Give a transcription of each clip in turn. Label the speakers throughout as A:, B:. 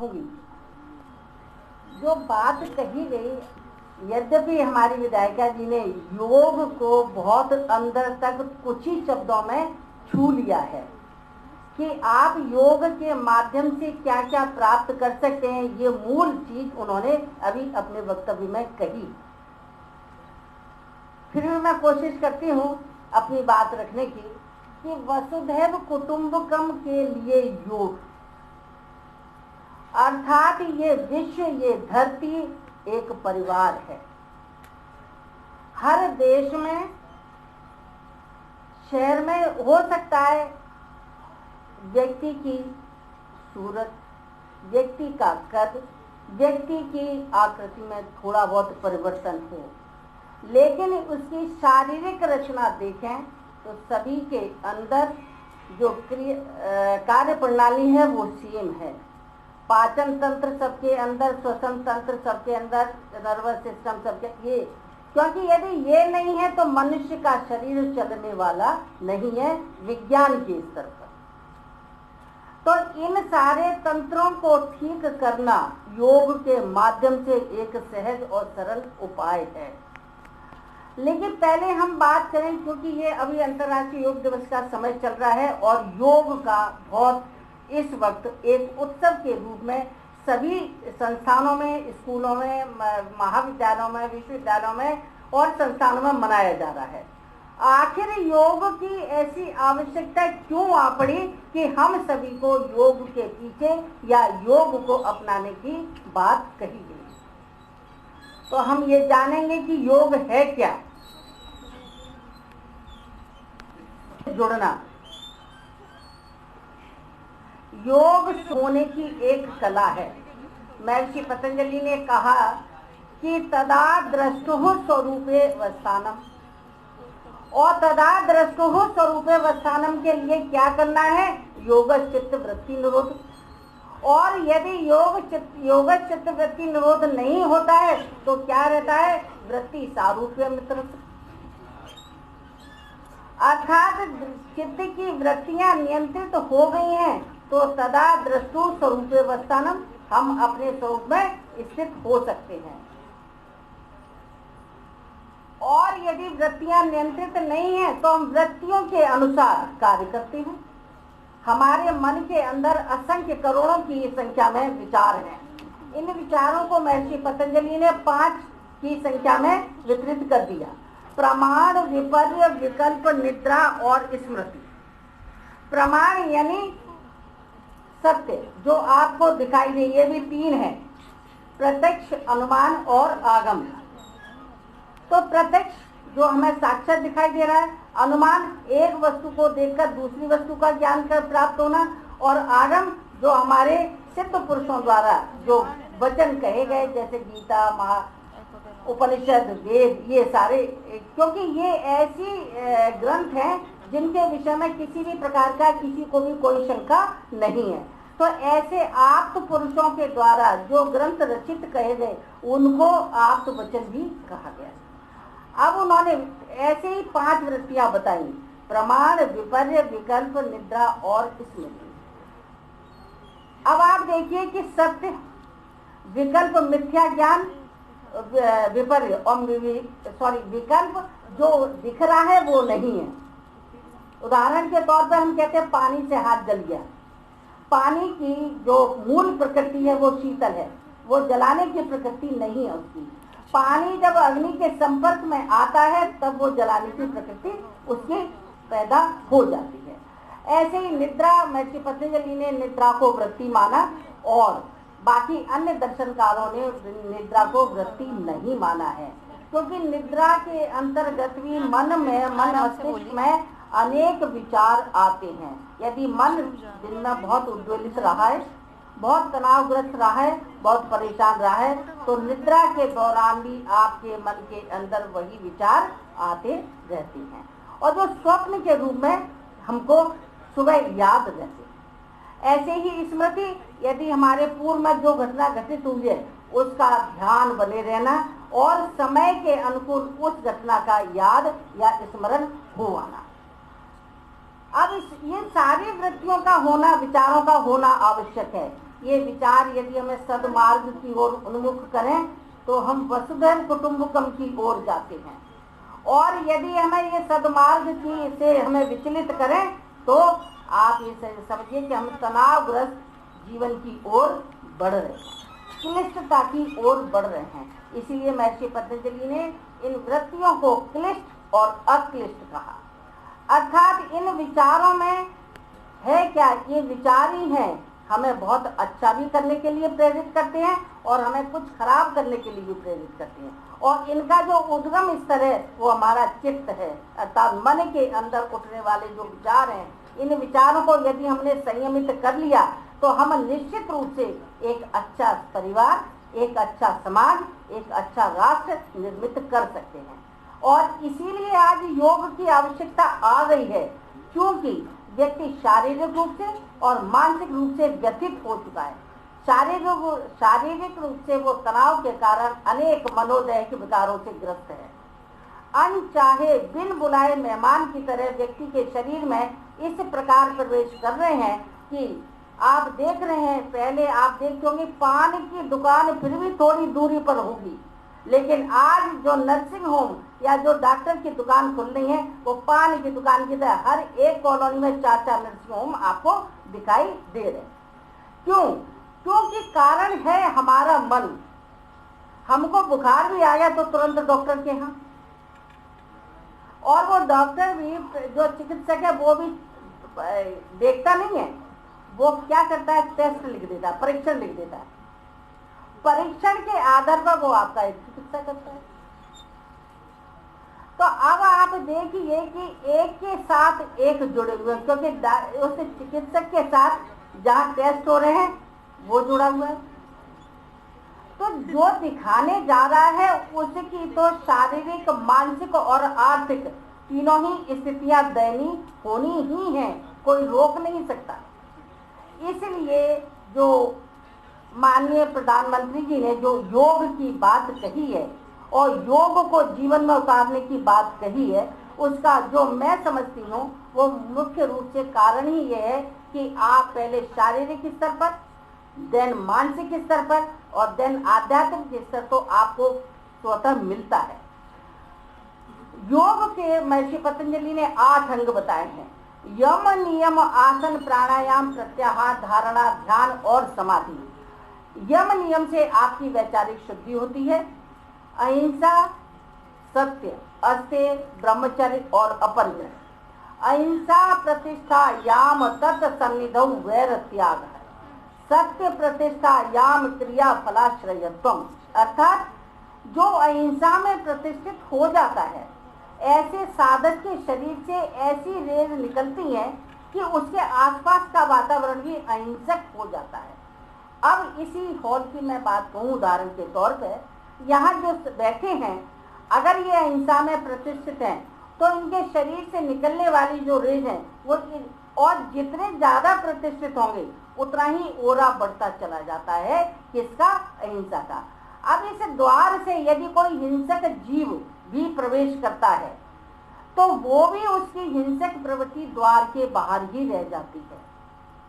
A: होंगी। जो बात कही गई, यद्यपि हमारी विधायिका जी ने योग को बहुत अंदर तक कुछ ही शब्दों में छू लिया है कि आप योग के माध्यम से क्या क्या प्राप्त कर सकते हैं, ये मूल चीज उन्होंने अभी अपने वक्तव्य में कही। फिर भी मैं कोशिश करती हूँ अपनी बात रखने की कि वसुधैव कुटुंबकम के लिए योग अर्थात ये विश्व, ये धरती एक परिवार है। हर देश में, शहर में हो सकता है व्यक्ति की सूरत, व्यक्ति का कद, व्यक्ति की आकृति में थोड़ा बहुत परिवर्तन हो, लेकिन उसकी शारीरिक रचना देखें तो सभी के अंदर जो कार्य प्रणाली है वो सेम है। पाचन तंत्र सबके अंदर, श्वसन तंत्र सबके अंदर, नर्वस सिस्टम सबके, ये क्योंकि यदि ये नहीं है तो मनुष्य का शरीर चलने वाला नहीं है विज्ञान के स्तर पर। तो इन सारे तंत्रों को ठीक करना योग के माध्यम से एक सहज और सरल उपाय है। लेकिन पहले हम बात करें, क्योंकि ये अभी अंतर्राष्ट्रीय योग दिवस का समय चल रहा है और योग का बहुत इस वक्त एक उत्सव के रूप में सभी संस्थानों में, स्कूलों में, महाविद्यालयों में, विश्वविद्यालयों में और संस्थानों में मनाया जा रहा है। आखिर योग की ऐसी आवश्यकता क्यों आ पड़ी कि हम सभी को योग के पीछे या योग को अपनाने की बात कही गई? तो हम ये जानेंगे कि योग है क्या। जुड़ना, योग सोने की एक कला है। महर्षि पतंजलि ने कहा कि तदा द्रष्टुः स्वरूपे वस्थानम, और तदा द्रष्टुः स्वरूपे वस्थानम के लिए क्या करना है? योग चित्त वृत्ति निरोध। और यदि योग चित्त वृत्ति निरोध नहीं होता है तो क्या रहता है? वृत्ति सारूप्य मित्र, अर्थात चित्त की वृत्तियां नियंत्रित हो गई हैं तो तदा द्रष्टु स्वरूपे वस्थानम, हम अपने स्वरूप में स्थित हो सकते हैं। और यदि वृत्तियां नियंत्रित नहीं है तो हम वृत्तियों के अनुसार कार्य करते हैं। हमारे मन के अंदर असंख्य करोड़ों की संख्या में विचार हैं। इन विचारों को महर्षि पतंजलि ने 5 की संख्या में वितरित कर दिया: प्रमाण, विपर्य, विकल्प, निद्रा और स्मृति। प्रमाण यानी सत्य जो आपको दिखाई दे, ये भी 3 है: प्रत्यक्ष, अनुमान और आगम। तो प्रत्यक्ष जो हमें साक्षात दिखाई दे रहा है, अनुमान एक वस्तु को देखकर दूसरी वस्तु का ज्ञान कर प्राप्त होना, और आगम जो हमारे सिद्ध पुरुषों द्वारा जो वचन कहे गए, जैसे गीता, उपनिषद, वेद, ये सारे, क्योंकि ये ऐसी ग्रंथ हैं जिनके विषय में किसी भी प्रकार का किसी को भी कोई शंका नहीं है। तो ऐसे आप्त पुरुषों के द्वारा जो ग्रंथ रचित कहे गए उनको आप्त वचन भी कहा गया। अब उन्होंने ऐसे ही 5 वृत्तियां बताई: प्रमाण, विपर्य, विकल्प, निद्रा और स्मृति। अब आप देखिए कि सत्य, विकल्प मिथ्या ज्ञान, विपर्य और विकल्प जो दिख रहा है वो नहीं है। उदाहरण के तौर पर हम कहते हैं पानी से हाथ जल गया। पानी की जो मूल प्रकृति है वो शीतल है, वो जलाने की प्रकृति नहीं है उसकी। पानी जब अग्नि के संपर्क में आता है तब वो जलाने की प्रकृति उसकी पैदा हो जाती है। ऐसे ही निद्रा, महर्षि पतंजलि ने निद्रा को वृत्ति माना और बाकी अन्य दर्शनकारों ने निद्रा को वृत्ति नहीं माना है, क्योंकि निद्रा के अंतर्गत भी मन मस्तिष्क में अनेक विचार आते हैं। यदि मन दिन में बहुत उद्वेलित रहा है, बहुत तनावग्रस्त रहा है, बहुत परेशान रहा है, तो निद्रा के दौरान भी आपके मन के अंदर वही विचार आते रहते हैं, और जो स्वप्न के रूप में हमको सुबह याद रहते हैं। ऐसे ही स्मृति, यदि हमारे पूर्व में जो घटना घटित हुई है उसका ध्यान बने रहना और समय के अनुकूल उस घटना का याद या स्मरण हो आना। अब ये सारी वृत्तियों का होना, विचारों का होना आवश्यक है, ये विचार यदि हमें सद्मार्ग की ओर उन्मुख करें तो हम वसुधैव कुटुंबकम की ओर जाते हैं, और यदि हमें ये सद्मार्ग की से हमें विचलित करें तो आप ये समझिए कि हम तनावग्रस्त जीवन की ओर बढ़ रहे हैं, क्लिष्टता की ओर बढ़ रहे हैं। इसीलिए महर्षि पतंजलि ने इन वृत्तियों को क्लिष्ट और अक्लिष्ट कहा। अर्थात इन विचारों में है क्या, ये विचार ही हैं, हमें बहुत अच्छा भी करने के लिए प्रेरित करते हैं और हमें कुछ खराब करने के लिए भी प्रेरित करते हैं। और इनका जो उद्गम स्तर है वो हमारा चित्त है, अर्थात मन के अंदर उठने वाले जो विचार हैं, इन विचारों को यदि हमने संयमित कर लिया तो हम निश्चित रूप से एक अच्छा परिवार, एक अच्छा समाज, एक अच्छा राष्ट्र निर्मित कर सकते हैं। और इसीलिए आज योग की आवश्यकता आ गई है, क्योंकि व्यक्ति शारीरिक रूप से और मानसिक रूप से व्यथित हो चुका है। शारीरिक रूप से वो तनाव के कारण अनेक मनोदैहिक विकारों से ग्रस्त है। अनचाहे बिन बुलाए मेहमान की तरह व्यक्ति के शरीर में इस प्रकार प्रवेश कर रहे हैं कि आप देख रहे हैं, पहले आप देखते होंगे पान की दुकान फिर भी थोड़ी दूरी पर होगी, लेकिन आज जो नर्सिंग होम या जो डॉक्टर की दुकान खुल रही है वो पान की दुकान की तरह हर एक कॉलोनी में 4-4 नर्सिंग होम आपको दिखाई दे रहे हैं। क्यों? क्योंकि कारण है हमारा मन। हमको बुखार भी आया तो तुरंत डॉक्टर के यहाँ, और वो डॉक्टर भी जो चिकित्सक है वो भी देखता नहीं है, वो क्या करता है, टेस्ट लिख देता है, परीक्षण लिख देता है, परीक्षण के आधार पर वो आपका एक चिकित्सा करता है। तो अब आप देखिए कि एक के साथ एक जुड़े हुए, क्योंकि उस चिकित्सक के साथ जहाँ टेस्ट हो रहे हैं वो जुड़ा हुआ है। तो जो दिखाने जा रहा है उसकी तो शारीरिक, मानसिक और आर्थिक तीनों ही स्थितियां दयनीय होनी ही हैं, कोई रोक नहीं सकता। इसलिए जो माननीय प्रधानमंत्री जी ने जो योग की बात कही है और योग को जीवन में उतारने की बात कही है, उसका जो मैं समझती हूँ वो मुख्य रूप से कारण ही ये है कि आप पहले शारीरिक स्तर पर, देन मानसिक स्तर पर और देन आध्यात्मिक स्तर तो आपको स्वतः मिलता है। योग के महर्षि पतंजलि ने 8 अंग बताए हैं: यम, नियम, आसन, प्राणायाम, प्रत्याहार, धारणा, ध्यान और समाधि। यम नियम से आपकी वैचारिक शुद्धि होती है। अहिंसा, सत्य, अस्तेय, ब्रह्मचर्य और अपरिग्रह। अहिंसा प्रतिष्ठा याम तत् सन्निधौ वैर त्याग है। सत्य प्रतिष्ठा याम क्रिया फलाश्रयत्वम, अर्थात जो अहिंसा में प्रतिष्ठित हो जाता है, ऐसे साधक के शरीर से ऐसी रेज निकलती है कि उसके आसपास का वातावरण भी अहिंसक हो जाता है। अब इसी हॉल की मैं बात कहूँ उदाहरण के तौर पर, यहाँ जो बैठे हैं अगर ये अहिंसा में प्रतिष्ठित हैं तो इनके शरीर से निकलने वाली जो रेज है वो, और जितने ज्यादा प्रतिष्ठित होंगे उतना ही ओरा बढ़ता चला जाता है, किसका? अहिंसा का। अब इस द्वार से यदि कोई हिंसक जीव भी प्रवेश करता है तो वो भी उसकी हिंसक प्रवृत्ति द्वार के बाहर ही रह जाती है।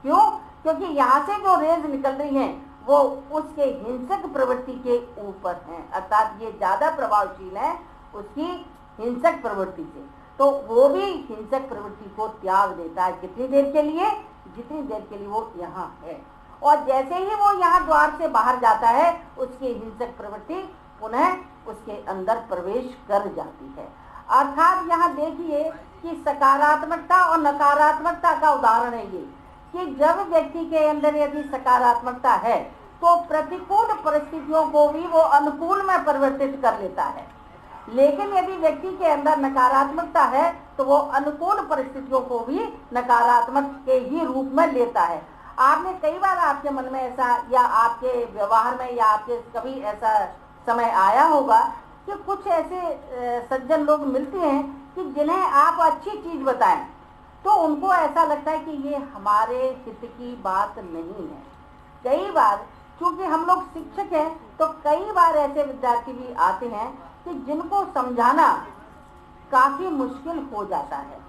A: क्यों? क्योंकि यहाँ से जो रेज निकल रही हैं वो उसके हिंसक प्रवृत्ति के ऊपर हैं, अर्थात ये ज्यादा प्रभावशील है उसकी हिंसक प्रवृत्ति से, तो वो भी हिंसक प्रवृत्ति को त्याग देता है। कितनी देर के लिए? जितनी देर के लिए वो यहाँ है। और जैसे ही वो यहाँ द्वार से बाहर जाता है उसकी हिंसक प्रवृत्ति पुनः उसके अंदर प्रवेश कर जाती है। अर्थात यहाँ देखिए कि सकारात्मकता और नकारात्मकता का उदाहरण है ये, कि जब व्यक्ति के अंदर यदि सकारात्मकता है तो प्रतिकूल परिस्थितियों को भी वो अनुकूल में परिवर्तित कर लेता है, लेकिन यदि व्यक्ति के अंदर नकारात्मकता है तो वो अनुकूल परिस्थितियों को भी नकारात्मक के ही रूप में लेता है। आपने कई बार आपके मन में ऐसा, या आपके व्यवहार में, या आपके कभी ऐसा समय आया होगा कि कुछ ऐसे सज्जन लोग मिलते हैं कि जिन्हें आप अच्छी चीज बताएं तो उनको ऐसा लगता है कि ये हमारे हित की बात नहीं है। कई बार क्योंकि हम लोग शिक्षक हैं तो कई बार ऐसे विद्यार्थी भी आते हैं कि जिनको समझाना काफी मुश्किल हो जाता है,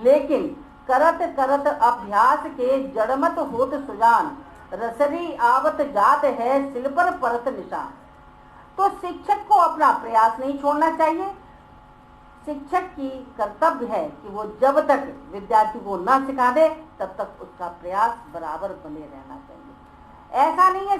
A: लेकिन करत करत अभ्यास के जड़मत होत सुजान, रसरी आवत जात है सिल पर परत निशान। तो शिक्षक को अपना प्रयास नहीं छोड़ना चाहिए। शिक्षक की कर्तव्य है कि वो जब तक विद्यार्थी को न सिखा दे तब तक उसका प्रयास बराबर बने रहना चाहिए। ऐसा नहीं है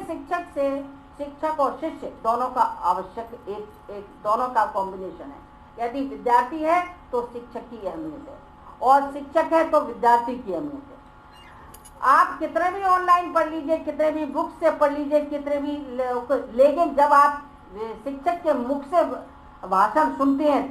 A: शिक्षक और शिष्य दोनों का आवश्यक एक दोनों का कॉम्बिनेशन है। यदि विद्यार्थी है तो शिक्षक की अहमियत है और शिक्षक है तो विद्यार्थी की अहमियत है। आप कितने भी ऑनलाइन पढ़ लीजिए, कितने भी बुक से पढ़ लीजिए, कितने भी, लेकिन जब आप शिक्षक के मुख से भाषण सुनते हैं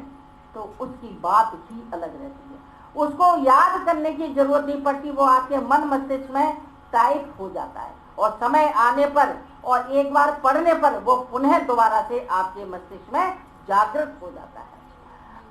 A: तो उसकी बात ही अलग रहती है। उसको याद करने की जरूरत नहीं पड़ती, वो आपके मन मस्तिष्क में टाइप हो जाता है और समय आने पर और एक बार पढ़ने पर वो पुनः दोबारा से आपके मस्तिष्क में जागृत हो जाता है।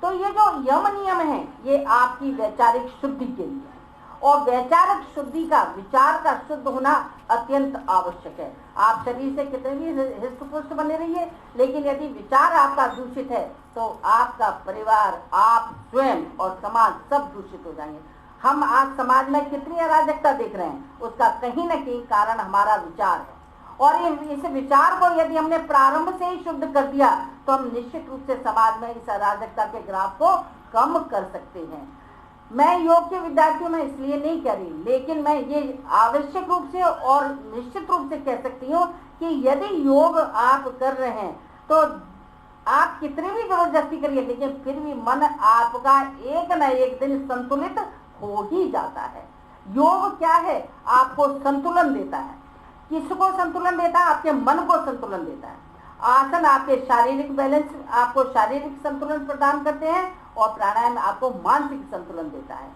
A: तो ये जो यम नियम है ये आपकी वैचारिक शुद्धि के लिए है और वैचारिक शुद्धि का, विचार का शुद्ध होना अत्यंत आवश्यक है। आप शरीर से कितने भी हृष्ट-पुष्ट बने रहिए, लेकिन यदि विचार आपका दूषित है तो आपका परिवार, आप स्वयं और समाज सब दूषित हो जाएंगे। हम आज समाज में कितनी अराजकता देख रहे हैं, उसका कहीं न कहीं कारण हमारा विचार है और इस विचार को यदि हमने प्रारंभ से ही शुद्ध कर दिया तो हम निश्चित रूप से समाज में इस अराजकता के ग्राफ को कम कर सकते हैं। मैं योग के विद्यार्थियों में इसलिए नहीं कह रही, लेकिन मैं ये आवश्यक रूप से और निश्चित रूप से कह सकती हूँ कि यदि योग आप कर रहे हैं तो आप कितनी भी जबरदस्ती करिए, लेकिन फिर भी मन आपका एक न एक दिन संतुलित हो ही जाता है। योग क्या है? आपको संतुलन देता है। किसको संतुलन देता है? आपके मन को संतुलन देता है। आसन आपके शारीरिक बैलेंस, आपको शारीरिक संतुलन प्रदान करते हैं और प्राणायाम आपको मानसिक संतुलन देता है।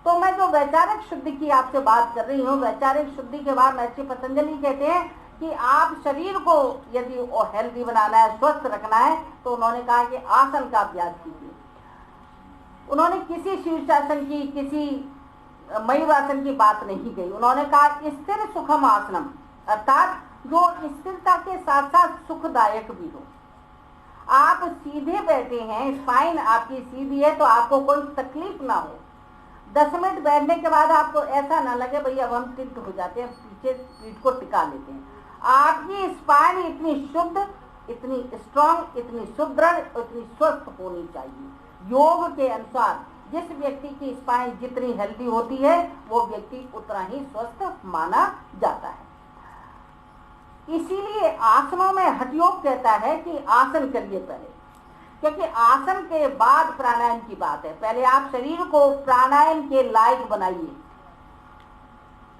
A: तो मैं जो वैचारिक शुद्धि की आपसे बात कर रही हूँ, वैचारिक शुद्धि के बाद महर्षि पतंजलि कहते हैं कि आप शरीर को यदि हेल्दी बनाना है, स्वस्थ रखना है, तो उन्होंने कहा कि आसन का अभ्यास कीजिए। उन्होंने किसी शीर्षासन की, किसी मयूरासन की बात नहीं कही। उन्होंने कहा स्थिर सुखम आसनम, अर्थात जो स्थिरता के साथ साथ सुखदायक भी हो। आप सीधे बैठे हैं, स्पाइन आपकी सीधी है तो आपको कोई तकलीफ ना हो। 10 मिनट बैठने के बाद आपको ऐसा ना लगे भैया अब हम टिल्ट हो जाते हैं, पीछे पीठ को टिका लेते हैं। आपकी स्पाइन इतनी शुद्ध, इतनी स्ट्रांग, इतनी सुदृढ़, इतनी स्वस्थ होनी चाहिए। योग के अनुसार जिस व्यक्ति की स्पाइन जितनी हेल्दी होती है वो व्यक्ति उतना ही स्वस्थ माना जाता है। इसीलिए आसनों में हठ योग कहता है कि आसन करिए पहले, क्योंकि आसन के बाद प्राणायाम की बात है। पहले आप शरीर को प्राणायाम के लायक बनाइए,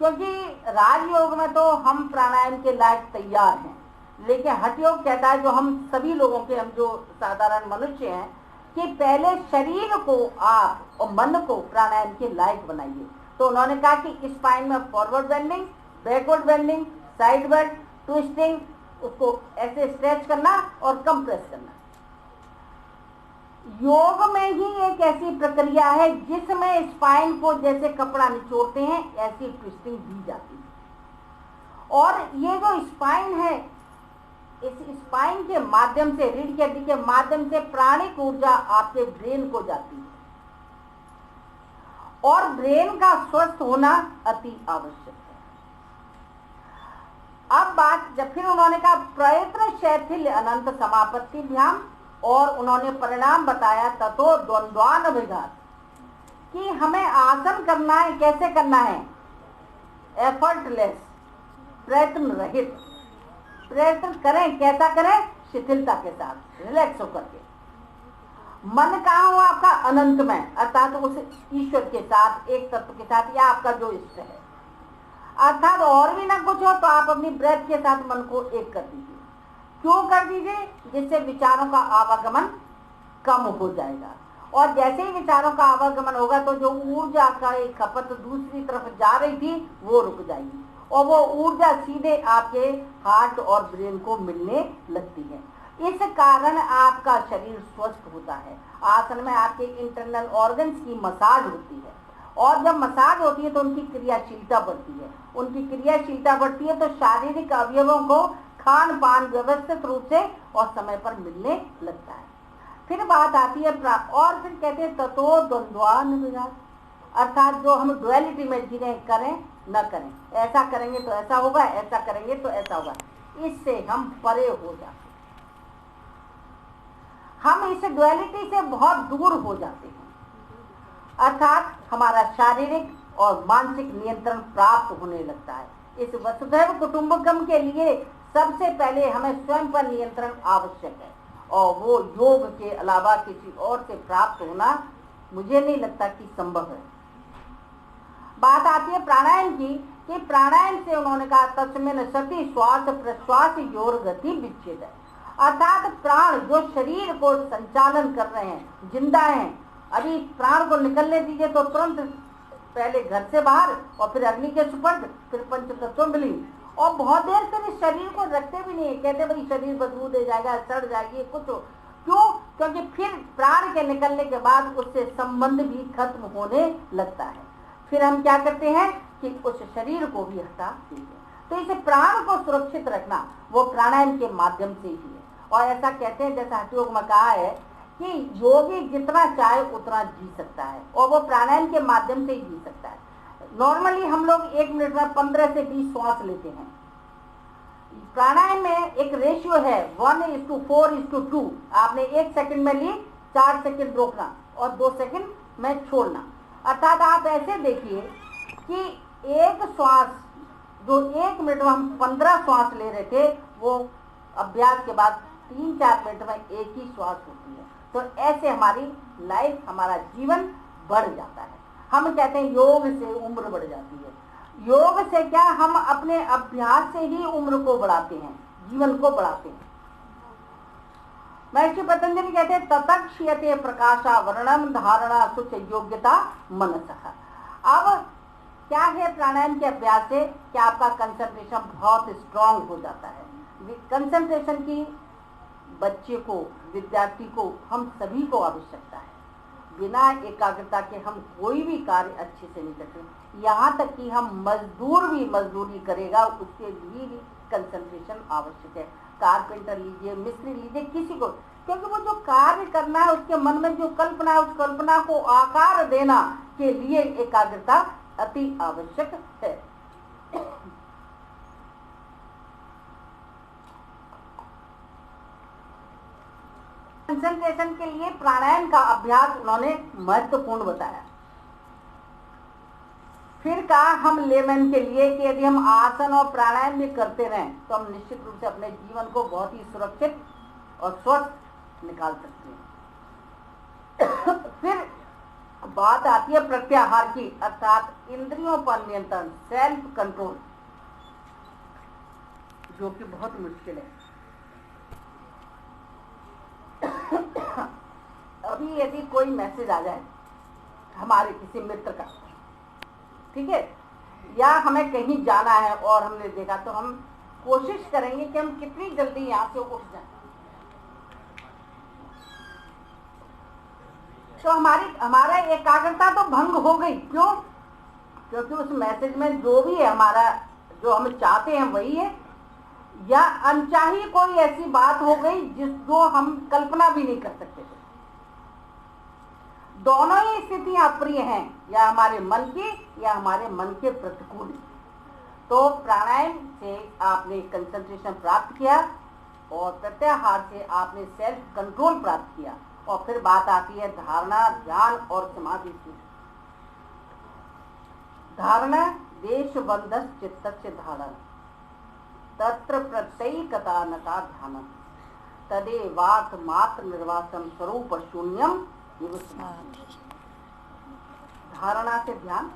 A: क्योंकि राजयोग में तो हम प्राणायाम के लायक तैयार हैं, लेकिन हठ योग कहता है जो हम सभी लोगों के, हम जो साधारण मनुष्य हैं, कि पहले शरीर को आप और मन को प्राणायाम के लायक बनाइए। तो उन्होंने कहा कि स्पाइन में forward bending, backward bending, side bend, twisting, उसको ऐसे स्ट्रेच करना और कंप्रेस करना। योग में ही एक ऐसी प्रक्रिया है जिसमें स्पाइन को जैसे कपड़ा निचोड़ते हैं ऐसी ट्विस्टिंग दी जाती है। और ये जो स्पाइन है, इस स्पाइन के माध्यम से, रीढ़ की हड्डी के माध्यम से प्राणिक ऊर्जा आपके ब्रेन को जाती है और ब्रेन का स्वस्थ होना अति आवश्यक है। अब बात, जब फिर उन्होंने कहा प्रयत्न शैथिल्य अनंत समापत्ति ध्यान, और उन्होंने परिणाम बताया ततो द्वंद्वान विघात, कि हमें आसन करना है, कैसे करना है? एफर्टलेस, प्रयत्न रहित। प्रयत्न करें, कैसा करें? शिथिलता के साथ, रिलैक्स होकर के। मन कहाँ हो आपका? अनंत में, अर्थात उस ईश्वर के साथ, एक तत्व के साथ, या आपका जो इष्ट है। अर्थात और भी ना कुछ हो तो आप अपनी ब्रेथ के साथ मन को एक कर दीजिए। क्यों कर दीजिए? जिससे विचारों का आवागमन कम हो जाएगा, और जैसे ही विचारों का आवागमन होगा तो जो ऊर्जा का एक खपत दूसरी तरफ जा रही थी वो रुक जाएगी और वो ऊर्जा सीधे आपके हार्ट और ब्रेन को मिलने लगती है। इस कारण आपका शरीर स्वस्थ होता है। आसन में आपके इंटरनल ऑर्गन्स की मसाज होती है, और जब मसाज होती है तो उनकी क्रियाशीलता बढ़ती है। उनकी क्रियाशीलता बढ़ती है तो शारीरिक अवयवों को खान पान व्यवस्थित रूप से और समय पर मिलने लगता है। फिर बात आती है और फिर कहते हैं ततो द्वंद्वान विघात, अर्थात जो हम डुअलिटी में जी रहे करें न करें, ऐसा करेंगे तो ऐसा होगा, ऐसा करेंगे तो ऐसा होगा, इससे हम परे हो जाते हैं, हम इस डुअलिटी से बहुत दूर हो जाते हैं, अर्थात हमारा शारीरिक और मानसिक नियंत्रण प्राप्त होने लगता है। इस वसुधैव कुटुंबकम के लिए सबसे पहले हमें स्वयं पर नियंत्रण आवश्यक है, और वो योग के अलावा किसी और से प्राप्त होना मुझे नहीं लगता कि संभव है। बात आती है प्राणायाम की, कि प्राणायाम से उन्होंने कहा तस्मिन् सति श्वास प्रश्वास योर गति विच्छेद है, अर्थात प्राण जो शरीर को संचालन कर रहे हैं, जिंदा हैं, अभी प्राण को निकलने दीजिए तो तुरंत पहले घर से बाहर और फिर अग्नि के सुपर्द, फिर पंचतत्व मिली, और बहुत देर फिर इस शरीर को रखते भी नहीं, कहते भाई शरीर बदबू दे जाएगा, सड़ जाएगी, कुछ क्यों? क्योंकि फिर प्राण के निकलने के बाद उससे संबंध भी खत्म होने लगता है। फिर हम क्या करते हैं कि उस शरीर को भी हटा देते हैं। तो इसे प्राण को सुरक्षित रखना वो प्राणायाम के माध्यम से ही है। और ऐसा कहते हैं, जैसा हठ योग में कहा है कि योगी जितना चाहे उतना जी सकता है, और वो प्राणायाम के माध्यम से ही जी सकता है। नॉर्मली हम लोग 1 मिनट में 15 से 20 श्वास लेते हैं। प्राणायाम में एक रेशियो है 1:4:2। आपने 1 सेकंड में ली, 4 सेकंड रोकना और 2 सेकंड में छोड़ना। अर्थात आप ऐसे देखिए कि एक श्वास जो 1 मिनट में हम 15 श्वास ले रहे थे, वो अभ्यास के बाद 3-4 मिनट में एक ही श्वास होती है। तो ऐसे हमारी लाइफ, हमारा जीवन बढ़ जाता है। हम कहते हैं योग से उम्र बढ़ जाती है। योग से क्या, हम अपने अभ्यास से ही उम्र को बढ़ाते हैं, जीवन को बढ़ाते हैं। महर्षि पतंजलि कहते हैं ततक्षयते प्रकाशावरणम धारणा सुच योग्यता मनसः। अब क्या है प्राणायाम के अभ्यास से, क्या आपका कंसंट्रेशन बहुत स्ट्रांग हो जाता है। कंसंट्रेशन की बच्चे को, विद्यार्थी को, हम सभी को आवश्यकता है। बिना एकाग्रता के हम कोई भी कार्य अच्छे से नहीं करते। यहाँ तक कि हम मजदूर भी मजदूरी करेगा, उसके लिए भी कंसंट्रेशन आवश्यक है। कारपेंटर लीजिए, मिस्त्री लीजिए, किसी को, क्योंकि वो जो कार्य करना है उसके मन में जो कल्पना है, उस कल्पना को आकार देना के लिए एकाग्रता अति आवश्यक है। कंसंट्रेशन के लिए प्राणायाम का अभ्यास उन्होंने महत्वपूर्ण बताया। फिर कहा हम लेमन के लिए कि यदि हम आसन और प्राणायाम भी करते रहें तो हम निश्चित रूप से अपने जीवन को बहुत ही सुरक्षित और स्वस्थ निकाल सकते हैं। फिर बात आती है प्रत्याहार की, अर्थात इंद्रियों पर नियंत्रण, सेल्फ कंट्रोल, जो कि बहुत मुश्किल है। अभी यदि कोई मैसेज आ जाए हमारे किसी मित्र का, ठीक है, या हमें कहीं जाना है और हमने देखा, तो हम कोशिश करेंगे कि हम कितनी जल्दी यहाँ से उठ जाएं। तो हमारा एकाग्रता तो भंग हो गई। क्यों? क्योंकि उस मैसेज में जो भी है, हमारा जो हम चाहते हैं वही है, या अनचाही कोई ऐसी बात हो गई जिसको हम कल्पना भी नहीं कर सकते थे। दोनों ही स्थितियां अप्रिय हैं, या हमारे मन की या हमारे मन के प्रतिकूल। तो प्राणायाम से आपने कंसंट्रेशन प्राप्त किया और प्रत्याहार से आपने सेल्फ कंट्रोल प्राप्त किया। और फिर बात आती है धारणा, ध्यान और समाधि की। धारणा देशबंधस चित्तस्य धारण तत्र प्रत्ययिकता नता ध्यानम तदेवार्थ मात्र निर्वासम स्वरूप शून्यम। धारणा से ध्यान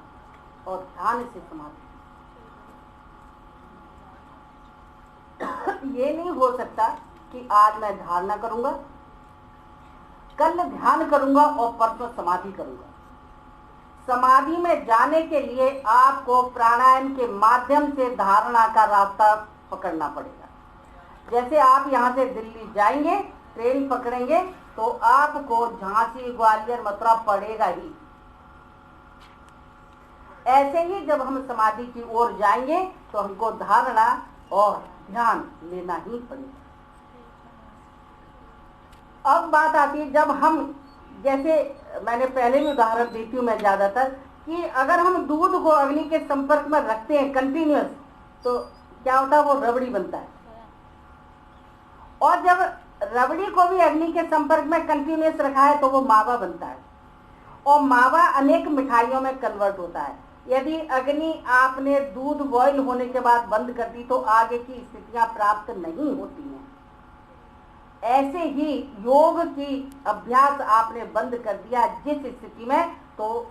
A: और ध्यान से समाधि। ये नहीं हो सकता कि आज मैं धारणा करूंगा, कल ध्यान करूंगा और परसों समाधि करूंगा। समाधि में जाने के लिए आपको प्राणायाम के माध्यम से धारणा का रास्ता पकड़ना पड़ेगा। जैसे आप यहाँ से दिल्ली जाएंगे, ट्रेन पकड़ेंगे, तो आपको झांसी, ग्वालियर, मथुरा पड़ेगा ही। ऐसे ही जब हम समाधि की ओर जाएंगे तो हमको धारणा और ध्यान लेना ही पड़ेगा। अब बात आती है, जब हम, जैसे मैंने पहले भी उदाहरण देती हूँ मैं ज्यादातर, कि अगर हम दूध को अग्नि के संपर्क में रखते हैं कंटिन्यूअस, तो क्या होता है, वो रबड़ी बनता है। और जब रबड़ी को भी अग्नि के संपर्क में कंटिन्यूअस रखा है तो वो मावा बनता है, और मावा अनेक मिठाइयों में कन्वर्ट होता है। यदि अग्नि आपने दूध बॉईल होने के बाद बंद कर दी तो आगे की स्थितियां प्राप्त नहीं होती हैं। ऐसे ही योग की अभ्यास आपने बंद कर दिया जिस स्थिति में, तो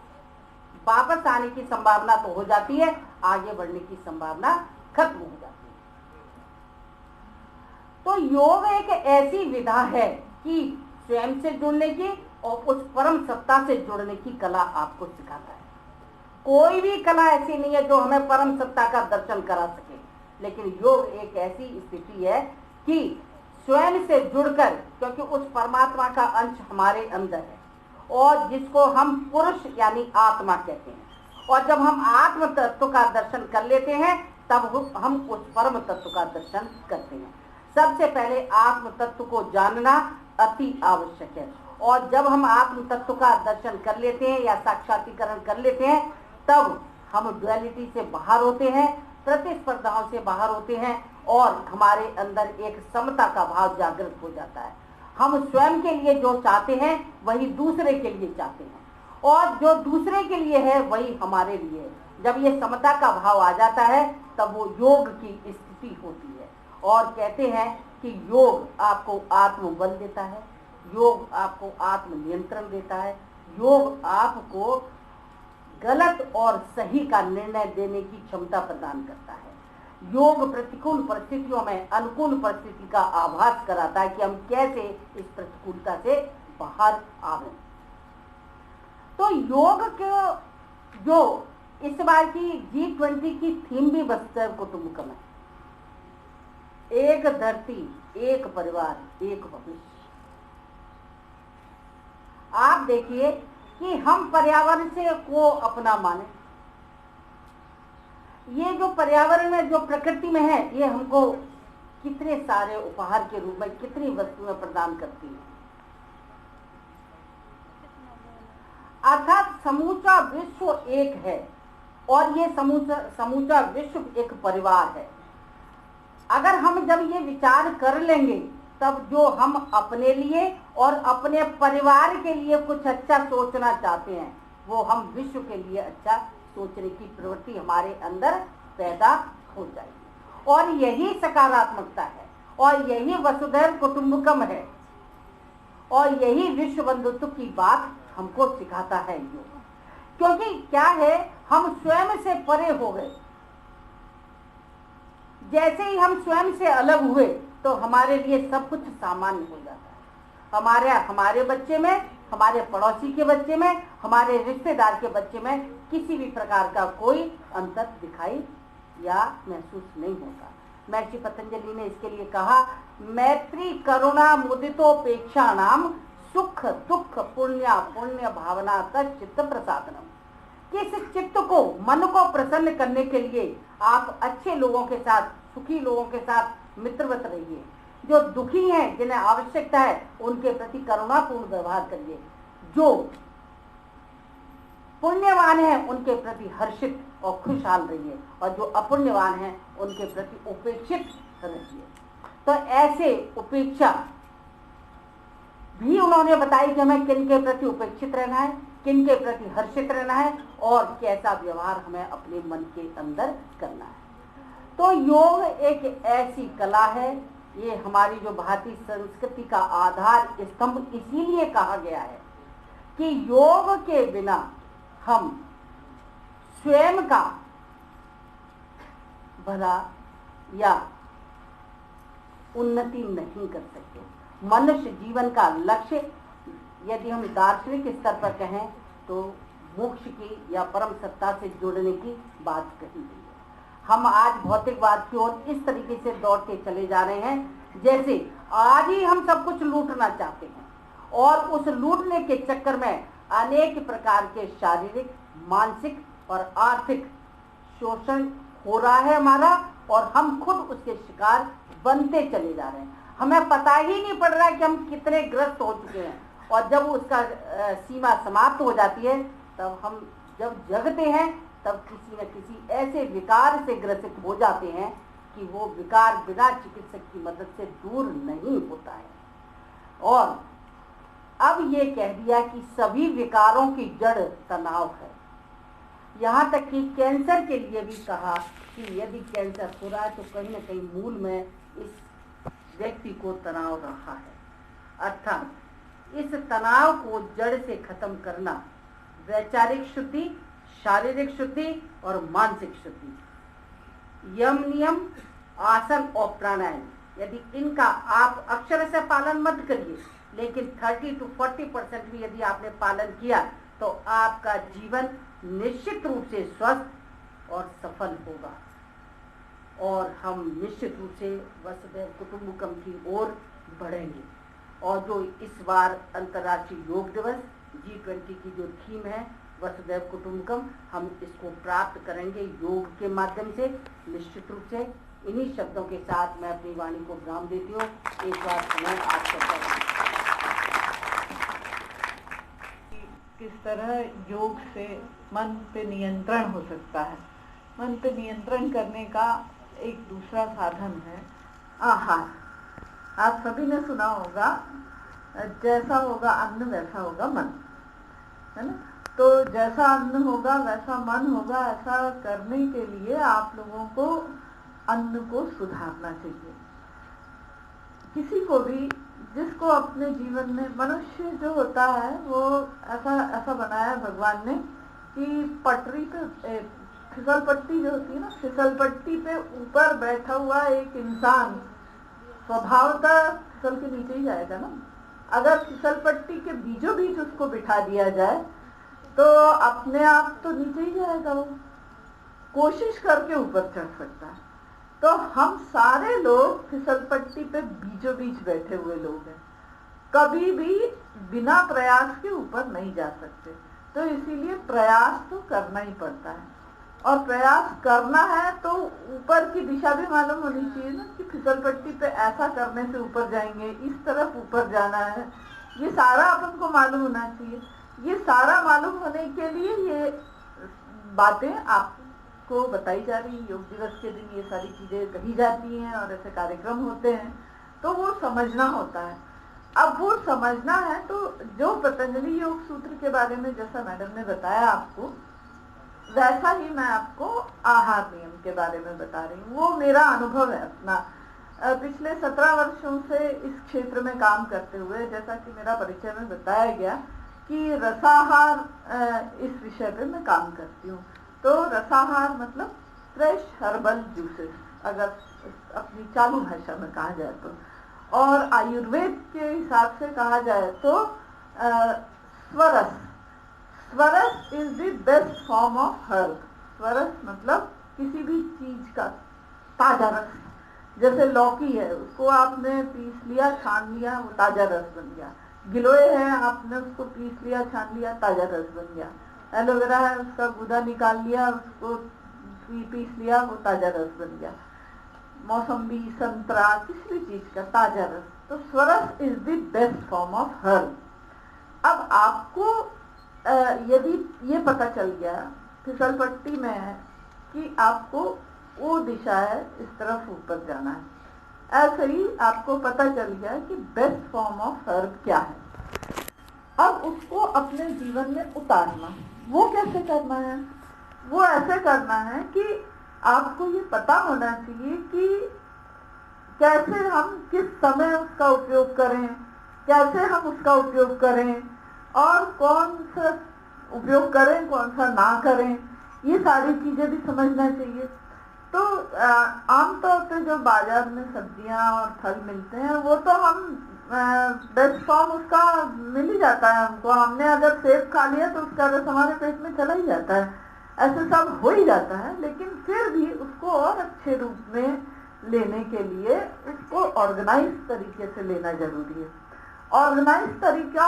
A: वापस आने की संभावना तो हो जाती है, आगे बढ़ने की संभावना खत्म हो जाती है। तो योग एक ऐसी विधा है कि स्वयं से जुड़ने की और उस परम सत्ता से जुड़ने की कला आपको सिखाता है। कोई भी कला ऐसी नहीं है जो हमें परम सत्ता का दर्शन करा सके, लेकिन योग एक ऐसी स्थिति है कि स्वयं से जुड़कर, क्योंकि उस परमात्मा का अंश हमारे अंदर है और जिसको हम पुरुष यानी आत्मा कहते हैं, और जब हम आत्म तत्व का दर्शन कर लेते हैं तब हम उस परम तत्व का दर्शन करते हैं। सबसे पहले आत्म तत्व को जानना अति आवश्यक है, और जब हम आत्म तत्व का दर्शन कर लेते हैं या साक्षात्करण कर लेते हैं तब हम डुअलिटी से बाहर होते हैं, प्रतिस्पर्धाओं से बाहर होते हैं, और हमारे अंदर एक समता का भाव जागृत हो जाता है। हम स्वयं के लिए जो चाहते हैं वही दूसरे के लिए चाहते हैं, और जो दूसरे के लिए है वही हमारे लिए है। जब ये समता का भाव आ जाता है तब वो योग की स्थिति होती है। और कहते हैं कि योग आपको आत्मबल देता है, योग आपको आत्म नियंत्रण देता है, योग आपको गलत और सही का निर्णय देने की क्षमता प्रदान करता है। योग प्रतिकूल परिस्थितियों में अनुकूल परिस्थिति का आभास कराता है कि हम कैसे इस प्रतिकूलता से बाहर आवे। तो योग के जो इस बार की G20 की थीम भी वसुधैव कुटुंबकम है, एक धरती, एक परिवार, एक भविष्य। आप देखिए कि हम पर्यावरण से को अपना माने, ये जो पर्यावरण में जो प्रकृति में है ये हमको कितने सारे उपहार के रूप में कितनी वस्तुएं प्रदान करती हैं। अर्थात समूचा विश्व एक है और ये समूचा विश्व एक परिवार है। अगर हम जब ये विचार कर लेंगे तब जो हम अपने लिए और अपने परिवार के लिए कुछ अच्छा सोचना चाहते हैं वो हम विश्व के लिए अच्छा सोचने की प्रवृत्ति हमारे अंदर पैदा हो जाएगी। और यही सकारात्मकता है और यही वसुधैव कुटुंबकम है और यही विश्व बंधुत्व की बात हमको सिखाता है योग। क्योंकि क्या है, हम स्वयं से परे हो गए। जैसे ही हम स्वयं से अलग हुए तो हमारे लिए सब कुछ सामान्य हो जाता है। हमारे बच्चे में, हमारे पड़ोसी के बच्चे में, हमारे रिश्तेदार के बच्चे में किसी भी प्रकार का कोई अंतर दिखाई या महसूस नहीं होता। महर्षि पतंजलि ने इसके लिए कहा, मैत्री करुणा मुदितोपेक्षा नाम सुख दुख पुण्य भावना चित्त प्रसादनम। किस चित्त को, मन को प्रसन्न करने के लिए आप अच्छे लोगों के साथ, सुखी लोगों के साथ मित्रवत रहिए। जो दुखी हैं, जिन्हें आवश्यकता है, उनके प्रति करुणापूर्ण व्यवहार करिए। जो पुण्यवान हैं उनके प्रति हर्षित और खुशहाल रहिए, और जो अपुण्यवान हैं उनके प्रति उपेक्षित रहिए। तो ऐसे उपेक्षा भी उन्होंने बताई कि हमें किन के प्रति उपेक्षित रहना है, किन के प्रति हर्षित रहना है और कैसा व्यवहार हमें अपने मन के अंदर करना है। तो योग एक ऐसी कला है, ये हमारी जो भारतीय संस्कृति का आधार स्तंभ इसीलिए कहा गया है कि योग के बिना हम स्वयं का भला या उन्नति नहीं कर सकते। मनुष्य जीवन का लक्ष्य, यदि हम दार्शनिक स्तर पर कहें तो मोक्ष की या परम सत्ता से जुड़ने की बात कही गई है। हम आज भौतिकवाद की ओर इस तरीके से दौड़ते चले जा रहे हैं जैसे आज ही हम सब कुछ लूटना चाहते हैं, और उस लूटने के चक्कर में अनेक प्रकार के शारीरिक, मानसिक और आर्थिक शोषण हो रहा है हमारा, और हम खुद उसके शिकार बनते चले जा रहे हैं। हमें पता ही नहीं पड़ रहा है कि हम कितने ग्रस्त हो चुके हैं, और जब उसका सीमा समाप्त हो जाती है तब हम जब जगते हैं तब किसी न किसी ऐसे विकार से ग्रसित हो जाते हैं कि वो विकार बिना चिकित्सक की मदद से दूर नहीं होता है। और अब ये कह दिया कि सभी विकारों की जड़ तनाव है। यहाँ तक कि कैंसर के लिए भी कहा कि यदि कैंसर हो रहा है तो कहीं न कहीं मूल में इस व्यक्ति को तनाव रहा है। अर्थात इस तनाव को जड़ से खत्म करना वैचारिक शुद्धि, शारीरिक शुद्धि और मानसिक शुद्धि, यम नियम, आसन और प्राणायाम, यदि इनका आप अक्षर से पालन मत करिए, लेकिन 30 to 40% भी यदि आपने पालन किया तो आपका जीवन निश्चित रूप से स्वस्थ और सफल होगा और हम निश्चित रूप से वसुधैव कुटुंबकम की ओर बढ़ेंगे। और जो इस बार अंतर्राष्ट्रीय योग दिवस G20 की जो थीम है वसुधैव कुटुंबकम, हम इसको प्राप्त करेंगे योग के माध्यम से निश्चित रूप से। इन्हीं शब्दों के साथ मैं अपनी वाणी को विराम देती हूँ। एक बार मैं आप सबका
B: किस तरह योग से मन पे नियंत्रण हो सकता है। मन पे नियंत्रण करने का एक दूसरा साधन है आहार। आप सभी ने सुना होगा, जैसा होगा अन्न वैसा होगा मन, है ना। तो जैसा अन्न होगा वैसा मन होगा, ऐसा करने के लिए आप लोगों को अन्न को सुधारना चाहिए। किसी को भी, जिसको अपने जीवन में, मनुष्य जो होता है वो ऐसा बनाया भगवान ने कि पटरी पे, फिसल पट्टी जो होती है ना, फिसल पट्टी पे ऊपर बैठा हुआ एक इंसान स्वभावतः फिसल के नीचे ही जाएगा ना। अगर फिसल पट्टी के बीचों बीच उसको बिठा दिया जाए तो अपने आप तो नीचे ही जाएगा, वो कोशिश करके ऊपर चढ़ सकता है। तो हम सारे लोग फिसल पट्टी पे बीचों बीच बैठे हुए लोग हैं, कभी भी बिना प्रयास के ऊपर नहीं जा सकते। तो इसीलिए प्रयास तो करना ही पड़ता है, और प्रयास करना है तो ऊपर की दिशा भी मालूम होनी चाहिए ना, कि फिसल पट्टी पे ऐसा करने से ऊपर जाएंगे, इस तरफ ऊपर जाना है, ये सारा अपन को मालूम होना चाहिए। ये सारा मालूम होने के लिए ये बातें आपको बताई जा रही, योग दिवस के दिन ये सारी चीजें कही जाती हैं और ऐसे कार्यक्रम होते हैं, तो वो समझना होता है। अब वो समझना है तो जो पतंजलि योग सूत्र के बारे में जैसा मैडम ने बताया आपको, वैसा ही मैं आपको आहार नियम के बारे में बता रही हूँ। वो मेरा अनुभव है अपना, पिछले 17 वर्षों से इस क्षेत्र में काम करते हुए। जैसा कि मेरा परिचय में बताया गया कि रसाहार इस विषय पे मैं काम करती हूँ। तो रसाहार मतलब फ्रेश हर्बल जूसेस, अगर अपनी चालू भाषा में कहा जाए तो, और आयुर्वेद के हिसाब से कहा जाए तो स्वरस। Swaras is the best form of herb. स्वरस मतलब किसी भी चीज का ताजा रस, जैसे लौकी है, उसको आपने पीस लिया, छान लिया, वो ताजा रस बन गया। गिलोय है, आपने उसको पीस लिया, छान लिया, ताजा रस बन गया। एलोवेरा है, उसका गूदा निकाल लिया, उसको पीस लिया, वो ताजा रस बन गया। मौसम्बी, संतरा, किसी भी चीज का ताजा रस। तो swaras is the best form of herb. अब आपको यदि ये पता चल गया फिसल पट्टी में है कि आपको वो दिशा है, इस तरफ ऊपर जाना है, ऐसे ही आपको पता चल गया कि बेस्ट फॉर्म ऑफ हर्ब क्या है। अब उसको अपने जीवन में उतारना, वो कैसे करना है? वो ऐसे करना है कि आपको ये पता होना चाहिए कि कैसे हम किस समय उसका उपयोग करें, कैसे हम उसका उपयोग करें, और कौन सा उपयोग करें, कौन सा ना करें, ये सारी चीजें भी समझना चाहिए। तो आमतौर पे जो बाजार में सब्जियां और फल मिलते हैं वो तो हम बेस्ट फॉर्म उसका मिल ही जाता है हमको। हमने अगर सेब खा लिया तो उसका रस हमारे पेट में चला ही जाता है, ऐसे सब हो ही जाता है। लेकिन फिर भी उसको और अच्छे रूप में लेने के लिए उसको ऑर्गेनाइज तरीके से लेना जरूरी है। ऑर्गेनाइज तरीका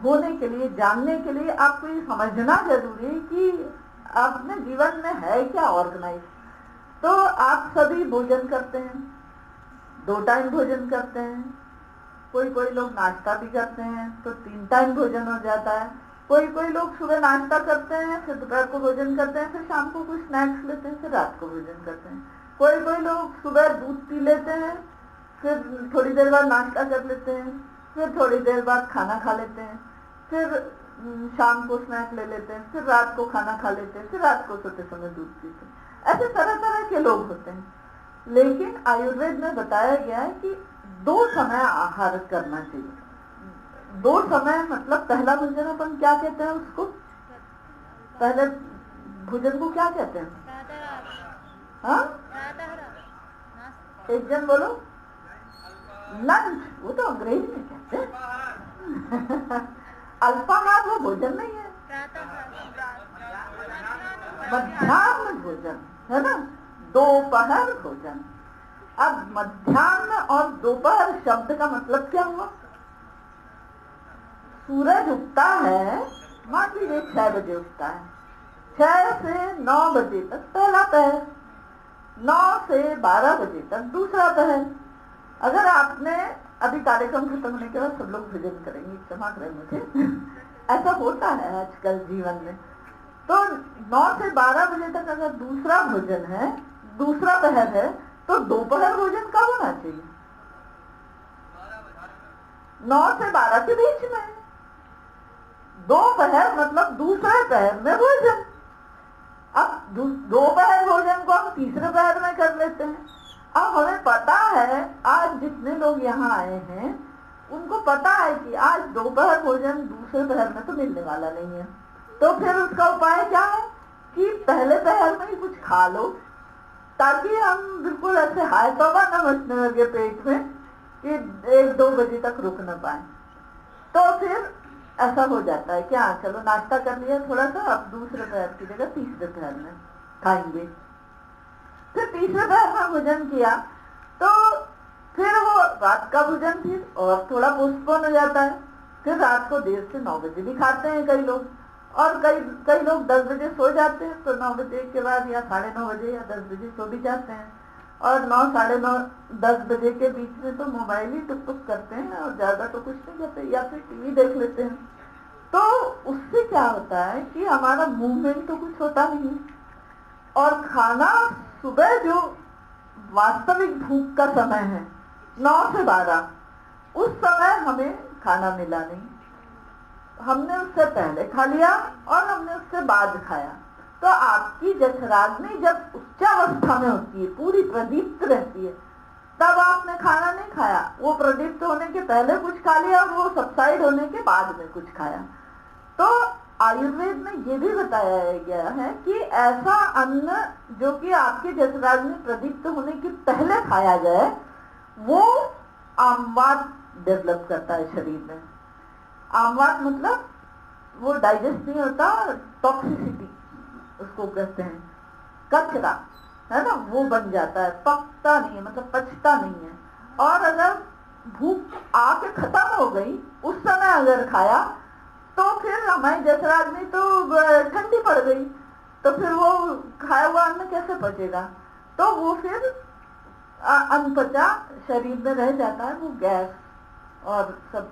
B: होने के लिए, जानने के लिए आपको ये समझना जरूरी है कि अपने जीवन में है क्या ऑर्गेनाइज। तो आप सभी भोजन करते हैं, 2 टाइम भोजन करते हैं, कोई लोग नाश्ता भी करते हैं तो 3 टाइम भोजन हो जाता है।
C: कोई कोई लोग सुबह नाश्ता करते हैं, फिर दोपहर को भोजन करते हैं, फिर शाम को कुछ स्नैक्स लेते हैं, फिर रात को भोजन करते हैं। कोई कोई लोग सुबह दूध पी लेते हैं, फिर थोड़ी देर बाद नाश्ता कर लेते हैं, फिर थोड़ी देर बाद खाना खा लेते हैं, फिर शाम को स्नैक ले लेते हैं, फिर रात को खाना खा लेते हैं, फिर रात को सोते समय दूध पीते हैं। ऐसे तरह तरह के लोग होते हैं। लेकिन आयुर्वेद में बताया गया है कि 2 समय आहार करना चाहिए। 2 समय मतलब पहला भोजन अपन क्या कहते हैं उसको? पहले भोजन को क्या कहते हैं? हाँ, एक जन बोलो। लंच, वो तो अंग्रेजी में कहते हैं। अल्पाहार वो भोजन नहीं है, मध्याह्न भोजन है ना, दोपहर भोजन। अब मध्याह्न और दोपहर शब्द का मतलब क्या हुआ? सूरज उगता है, मान लीजिए 6 बजे उगता है, 6 से 9 बजे तक पहला पहर, 9 से 12 बजे तक दूसरा पहर। अगर आपने अभी कार्यक्रम खत्म होने के बाद सब लोग भोजन करेंगे, क्षमा करें मुझे, ऐसा होता है आजकल जीवन में। तो 9 से 12 बजे तक अगर दूसरा भोजन है, दूसरा पहर है, तो दोपहर भोजन कब होना चाहिए? 9 से 12 के बीच में। दोपहर मतलब दूसरे पहर में भोजन। अब दोपहर भोजन को हम तीसरे पहर में कर लेते हैं। अब हमें पता है, आज जितने लोग यहाँ आए हैं उनको पता है कि आज दोपहर भोजन दूसरे पहर में तो मिलने वाला नहीं है। तो फिर उसका उपाय क्या है कि पहले पहर में ही कुछ खा लो, ताकि हम बिल्कुल ऐसे हाय तौबा न मचने लगे पेट में कि 1-2 बजे तक रुक न पाए। तो फिर ऐसा हो जाता है कि हाँ चलो नाश्ता कर लिया थोड़ा सा, अब दूसरे पहर की जगह तीसरे पहर में खाएंगे। फिर तीसरे पहर में भोजन किया तो फिर वो रात का भोजन फिर और थोड़ा पोस्टपोन हो जाता है। फिर रात को देर से 9 बजे भी खाते हैं कई लोग, और कई लोग 10 बजे सो जाते हैं, तो 9 बजे के बाद या 9:30 बजे या 10 बजे सो भी जाते हैं। और 9, 9:30, 10 बजे के बीच में तो मोबाइल ही टुक करते हैं और ज्यादा तो कुछ नहीं करते, या फिर टीवी देख लेते हैं। तो उससे क्या होता है कि हमारा मूवमेंट तो कुछ होता नहीं। और खाना सुबह जो वास्तविक भूख का समय है 9 से 12, उस समय हमें खाना मिला नहीं। हमने उससे पहले खा लिया और हमने उससे बाद खाया। तो आपकी जठराग्नि जब उच्चावस्था में होती है, पूरी प्रदीप्त रहती है, तब आपने खाना नहीं खाया। वो प्रदीप्त होने के पहले कुछ खा लिया और वो सबसाइड होने के बाद में कुछ खाया। तो आयुर्वेद में ये भी बताया गया है कि ऐसा अन्न जो कि आपके जठराग्नि प्रदीप्त होने के पहले खाया जाए, वो आमवात डेवलप करता है शरीर में। आमवात मतलब वो डाइजेस्ट नहीं होता, टॉक्सिसिटी उसको कहते हैं, कचरा है ना, वो बन जाता है, पकता नहीं है, मतलब पचता नहीं है। और अगर भूख आके खत्म हो गई उस समय अगर खाया, तो फिर हमारी जठराग्नि तो ठंडी पड़ गई, तो फिर वो खाया हुआ अन्न कैसे पचेगा? तो वो फिर अनपचा शरीर में रह जाता है, वो गैस और सब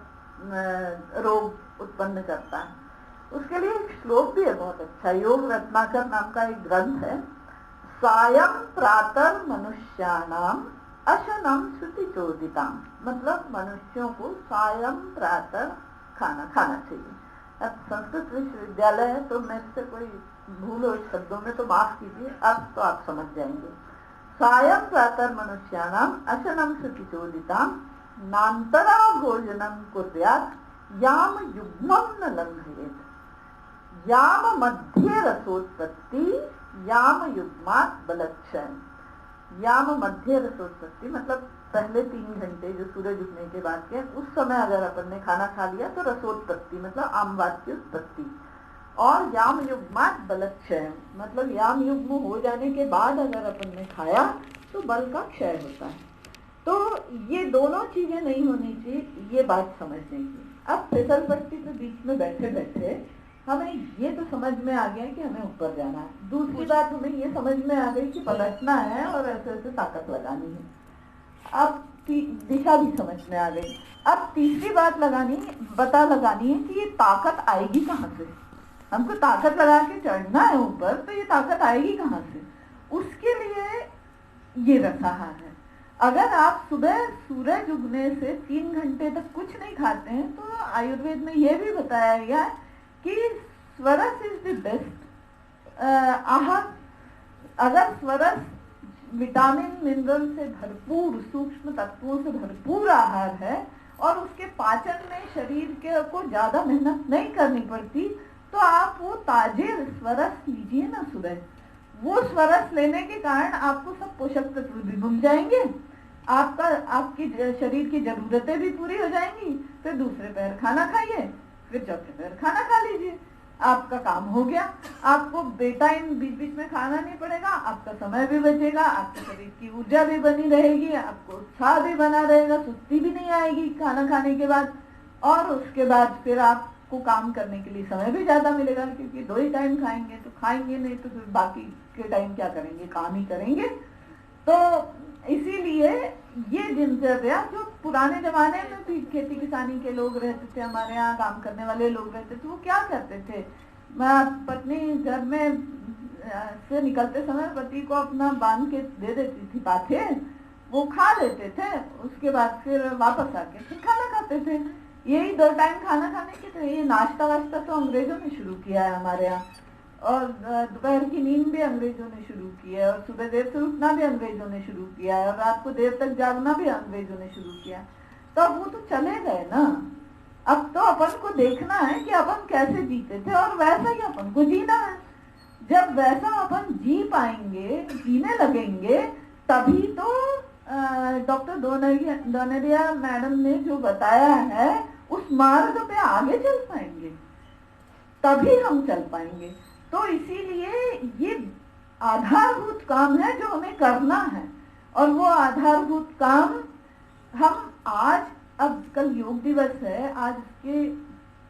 C: रोग उत्पन्न करता है। उसके लिए एक श्लोक भी है बहुत अच्छा, योग रत्नाकर नाम का एक ग्रंथ है। सायं प्रातः मनुष्याणाम अशनम श्रुति चोदिताम, मतलब मनुष्यों को सायं प्रातः खाना खाना चाहिए। अब संस्कृत विश्वविद्यालय है तो मैं से कोई भूल हो शब्दों में तो माफ कीजिए, अब तो आप समझ जाएंगे। सायं प्रातः मनुष्याणाम अशनम श्रुति चोदिताम नान्तरा भोजनम कुर्यात् याम युग्मं न लंघयेत्, याम मध्य रसोत्पत्ति याम युग्मात् बलक्षय। याम मध्य रसोत्पत्ति मतलब पहले 3 घंटे जो सूरज उगने के बाद के, उस समय अगर अपन ने खाना खा लिया तो रसोत्पत्ति मतलब आमवात की उत्पत्ति। और याम युग्मात् बलक्षय मतलब याम युग्म हो जाने के बाद अगर अपन ने खाया तो बल का क्षय होता है। तो ये दोनों चीजें नहीं होनी चाहिए, ये बात समझने की। अब फिसल पट्टी पे बीच में बैठे बैठे हमें ये तो समझ में आ गया कि हमें ऊपर जाना है। दूसरी बात हमें ये समझ में आ गई कि पलटना है और ऐसे ऐसे ताकत लगानी है। अब दिशा भी समझ में आ गई। अब तीसरी बात लगानी है कि ये ताकत आएगी कहाँ से। हमको ताकत लगा के चढ़ना है ऊपर, तो ये ताकत आएगी कहाँ से? उसके लिए ये रसाहार है। अगर आप सुबह सूरज उगने से 3 घंटे तक कुछ नहीं खाते हैं, तो आयुर्वेद में ये भी बताया गया है कि स्वरस इज द बेस्ट आहार। अगर स्वरस विटामिन मिनरल से भरपूर, सूक्ष्म तत्वों से भरपूर आहार है और उसके पाचन में शरीर के को ज्यादा मेहनत नहीं करनी पड़ती, तो आप वो ताजे स्वरस लीजिए ना सुबह। वो स्वरस लेने के कारण आपको सब पोषक तत्व भी मिल जाएंगे, आपकी शरीर की जरूरतें भी पूरी हो जाएंगी। फिर दूसरे पैर खाना खाइए, फिर चौथे पैर खाना खा लीजिए, आपका काम हो गया। आपको बेटाइम बीच बीच में खाना नहीं पड़ेगा, आपका समय भी बचेगा, आपके शरीर की ऊर्जा भी बनी रहेगी, आपको उत्साह भी बना रहेगा, सुस्ती भी नहीं आएगी खाना खाने के बाद। और उसके बाद फिर आपको काम करने के लिए समय भी ज्यादा मिलेगा, क्योंकि 2 ही टाइम खाएंगे, तो खाएंगे नहीं तो फिर बाकी के टाइम क्या करेंगे, काम ही करेंगे। तो इसीलिए ये दिनचर्या जो पुराने जमाने में भी खेती किसानी के लोग रहते थे, हमारे यहाँ काम करने वाले लोग रहते थे, वो क्या करते थे, पत्नी घर में से निकलते समय पति को अपना बांध के दे देती थी पाथे, वो खा लेते थे, उसके बाद फिर वापस आके फिर खाना खाते थे। यही 2 टाइम खाना खाने के थे। ये नाश्ता वाश्ता तो अंग्रेजों ने शुरू किया है हमारे यहाँ, और दोपहर की नींद भी अंग्रेजों ने शुरू की है, और सुबह देर से उठना भी अंग्रेजों ने शुरू किया है, और रात को देर तक जागना भी अंग्रेजों ने शुरू किया। तो अब वो तो चले गए ना, अब तो अपन को देखना है कि अपन कैसे जीते थे, और वैसा ही अपन को जीना है। जब वैसा अपन जी पाएंगे, जीने लगेंगे, तभी तो डॉक्टर डोनेरिया मैडम ने जो बताया है उस मार्ग पे आगे चल पाएंगे, तभी हम चल पाएंगे। तो इसीलिए ये आधारभूत काम है जो हमें करना है, और वो आधारभूत काम हम आज, अब कल योग दिवस है, आज उसके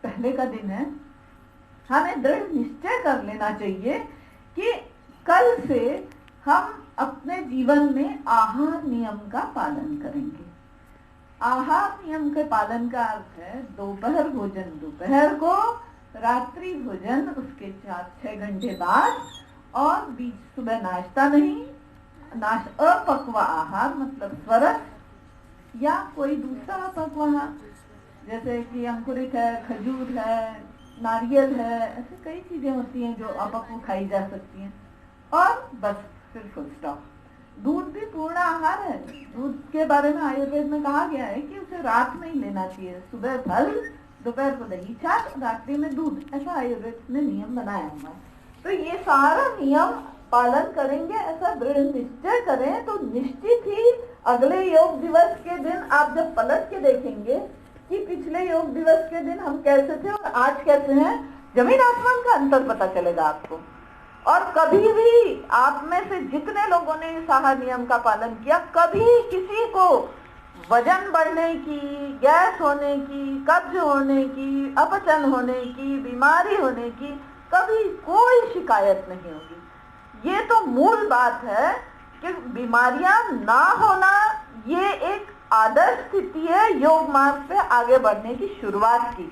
C: पहले का दिन है, हमें दृढ़ निश्चय कर लेना चाहिए कि कल से हम अपने जीवन में आहार नियम का पालन करेंगे। आहार नियम के पालन का अर्थ है दोपहर भोजन दोपहर को, रात्रि भोजन उसके 4-6 घंटे बाद, और बीच सुबह नाश्ता नहीं, अपक्वा आहार मतलब स्वरस या कोई दूसरा अपक्वा आहार, जैसे कि अंकुरित है, खजूर है, नारियल है, ऐसे कई चीजें होती हैं जो अपक्व खाई जा सकती हैं। और बस फिर फुल स्टॉप। दूध भी पूर्ण आहार है। दूध के बारे में आयुर्वेद में कहा गया है कि उसे रात में ही लेना चाहिए, सुबह फल, दोपहर को दही छाछ, रात्रि में दूध, ऐसा आयुर्वेद ने नियम बनाया हुआ है। तो ये सारा नियम पालन करेंगे, ऐसा दृढ़ निश्चय करें, तो निश्चित ही अगले योग दिवस के दिन आप जब पलट के देखेंगे कि पिछले योग दिवस के दिन हम कैसे थे और आज कैसे हैं, जमीन आसमान का अंतर पता चलेगा आपको। और कभी भी आप में से जितने लोगों ने इस आहार नियम का पालन किया, कभी किसी को वजन बढ़ने की, गैस होने की, कब्ज होने की, अपचन होने की, बीमारी होने की कभी कोई शिकायत नहीं होगी। ये तो मूल बात है कि बीमारियां ना होना ये एक आदर्श स्थिति है योग मार्ग पे आगे बढ़ने की शुरुआत की।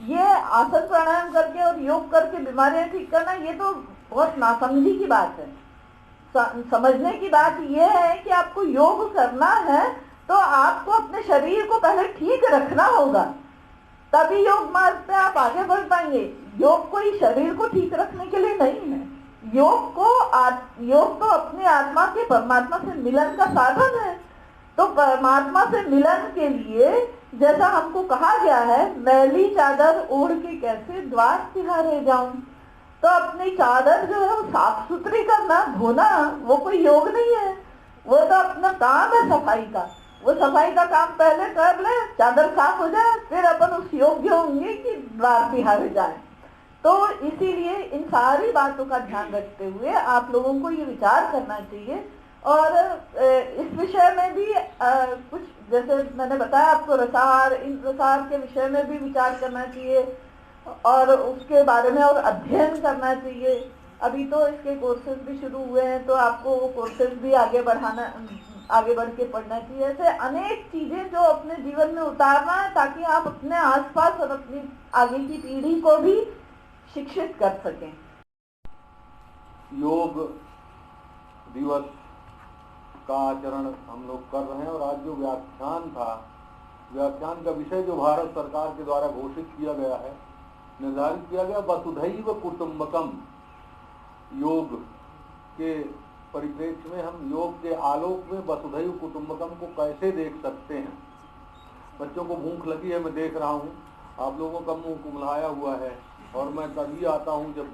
C: ये आसन प्राणायाम करके और योग करके बीमारियां ठीक करना, ये तो बहुत नासमझी की बात है। समझने की बात यह है कि आपको योग करना है तो आपको अपने शरीर को पहले ठीक रखना होगा, तभी योग मार्ग पे आप आगे बढ़ पाएंगे। योग कोई शरीर को ठीक रखने के लिए नहीं है। योग तो अपनी आत्मा के परमात्मा से मिलन का साधन है। तो परमात्मा से मिलन के लिए जैसा हमको कहा गया है, मैली चादर ओढ़ के कैसे द्वार तिहारे जाऊं, तो अपनी चादर जो है वो साफ सुथरी करना, धोना, वो कोई योग नहीं है, वो तो अपना काम है सफाई का। वो सफाई का काम पहले कर ले, चादर साफ हो जाए, फिर अपन उस योग्य होंगे कि द्वार तिहारे जाए। तो इसीलिए इन सारी बातों का ध्यान रखते हुए आप लोगों को ये विचार करना चाहिए। और इस विषय में भी कुछ, जैसे मैंने बताया आपको रसाहार, इन रसाहार के विषय में भी विचार करना चाहिए और उसके बारे में और अध्ययन करना चाहिए। अभी तो इसके कोर्सेज भी शुरू हुए हैं, तो आपको वो कोर्सेज भी आगे बढ़ाना, आगे बढ़ के पढ़ना चाहिए। ऐसे अनेक चीजें जो अपने जीवन में उतारना है ताकि आप अपने आसपास और अपनी आगे की पीढ़ी को भी शिक्षित कर सकें।
D: योग दिवस का आचरण हम लोग कर रहे हैं और आज जो व्याख्यान था, व्याख्यान का विषय जो भारत सरकार के द्वारा घोषित किया गया है, निर्धारित किया गया, वसुधैव कुटुंबकम। योग के परिप्रेक्ष्य में हम योग के आलोक में वसुधैव कुटुंबकम को कैसे देख सकते हैं। बच्चों को भूख लगी है, मैं देख रहा हूँ, आप लोगों का मुंह कुम्हलाया हुआ है, और मैं तभी आता हूँ जब